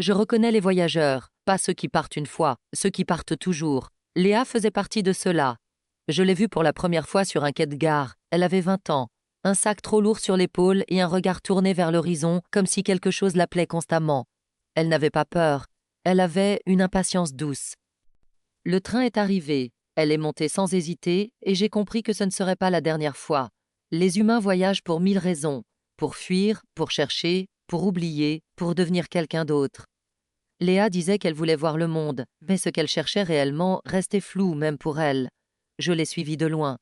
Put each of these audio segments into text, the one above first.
Je reconnais les voyageurs, pas ceux qui partent une fois, ceux qui partent toujours. Léa faisait partie de ceux-là. Je l'ai vue pour la première fois sur un quai de gare. Elle avait 20 ans. Un sac trop lourd sur l'épaule et un regard tourné vers l'horizon comme si quelque chose l'appelait constamment. Elle n'avait pas peur. Elle avait une impatience douce. Le train est arrivé. Elle est montée sans hésiter et j'ai compris que ce ne serait pas la dernière fois. Les humains voyagent pour 1000 raisons. Pour fuir, pour chercher, pour oublier, pour devenir quelqu'un d'autre. Léa disait qu'elle voulait voir le monde, mais ce qu'elle cherchait réellement restait flou même pour elle. Je l'ai suivie de loin.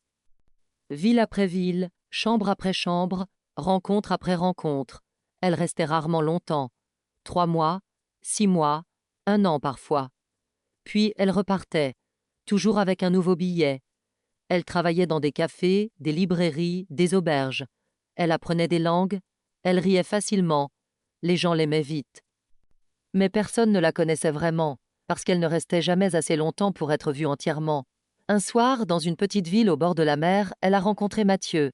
Ville après ville, chambre après chambre, rencontre après rencontre. Elle restait rarement longtemps. 3 mois, 6 mois, 1 an parfois. Puis elle repartait, toujours avec un nouveau billet. Elle travaillait dans des cafés, des librairies, des auberges. Elle apprenait des langues. Elle riait facilement. Les gens l'aimaient vite. Mais personne ne la connaissait vraiment, parce qu'elle ne restait jamais assez longtemps pour être vue entièrement. Un soir, dans une petite ville au bord de la mer, elle a rencontré Mathieu.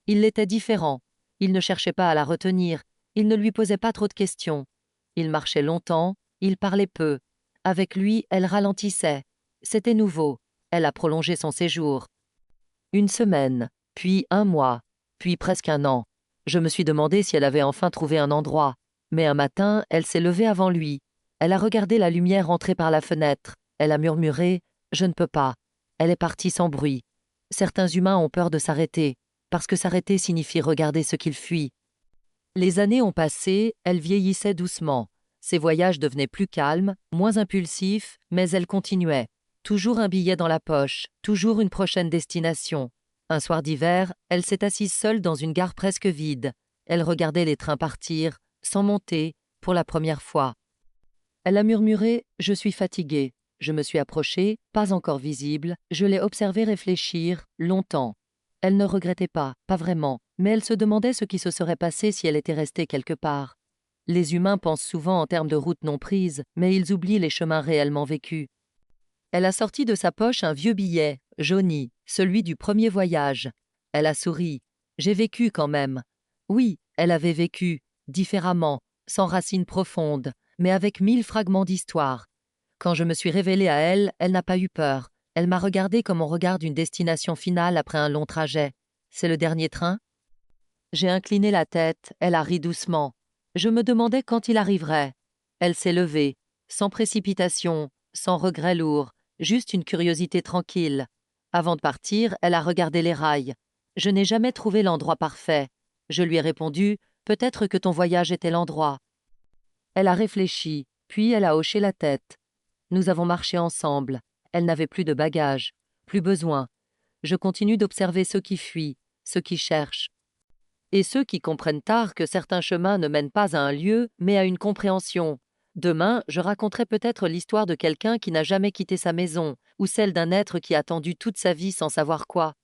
Il était différent. Il ne cherchait pas à la retenir. Il ne lui posait pas trop de questions. Il marchait longtemps. Il parlait peu. Avec lui, elle ralentissait. C'était nouveau. Elle a prolongé son séjour. 1 semaine, puis 1 mois, puis presque 1 an. Je me suis demandé si elle avait enfin trouvé un endroit. Mais un matin, elle s'est levée avant lui. Elle a regardé la lumière entrer par la fenêtre. Elle a murmuré « Je ne peux pas ». Elle est partie sans bruit. Certains humains ont peur de s'arrêter, parce que s'arrêter signifie regarder ce qu'ils fuient. Les années ont passé, elle vieillissait doucement. Ses voyages devenaient plus calmes, moins impulsifs, mais elle continuait. Toujours un billet dans la poche, toujours une prochaine destination. Un soir d'hiver, elle s'est assise seule dans une gare presque vide. Elle regardait les trains partir, sans monter, pour la première fois. Elle a murmuré « Je suis fatiguée ». Je me suis approchée, pas encore visible, je l'ai observée réfléchir, longtemps. Elle ne regrettait pas vraiment, mais elle se demandait ce qui se serait passé si elle était restée quelque part. Les humains pensent souvent en termes de routes non prises, mais ils oublient les chemins réellement vécus. Elle a sorti de sa poche un vieux billet, jauni, celui du premier voyage. Elle a souri. J'ai vécu quand même. Oui, elle avait vécu, différemment, sans racines profondes, mais avec 1000 fragments d'histoire. Quand je me suis révélée à elle, elle n'a pas eu peur. Elle m'a regardée comme on regarde une destination finale après un long trajet. C'est le dernier train? J'ai incliné la tête, elle a ri doucement. Je me demandais quand il arriverait. Elle s'est levée, sans précipitation, sans regret lourd, juste une curiosité tranquille. Avant de partir, elle a regardé les rails. Je n'ai jamais trouvé l'endroit parfait. Je lui ai répondu « Peut-être que ton voyage était l'endroit ». Elle a réfléchi, puis elle a hoché la tête. Nous avons marché ensemble. Elle n'avait plus de bagages, plus besoin. Je continue d'observer ceux qui fuient, ceux qui cherchent. Et ceux qui comprennent tard que certains chemins ne mènent pas à un lieu, mais à une compréhension. Demain, je raconterai peut-être l'histoire de quelqu'un qui n'a jamais quitté sa maison, ou celle d'un être qui a attendu toute sa vie sans savoir quoi.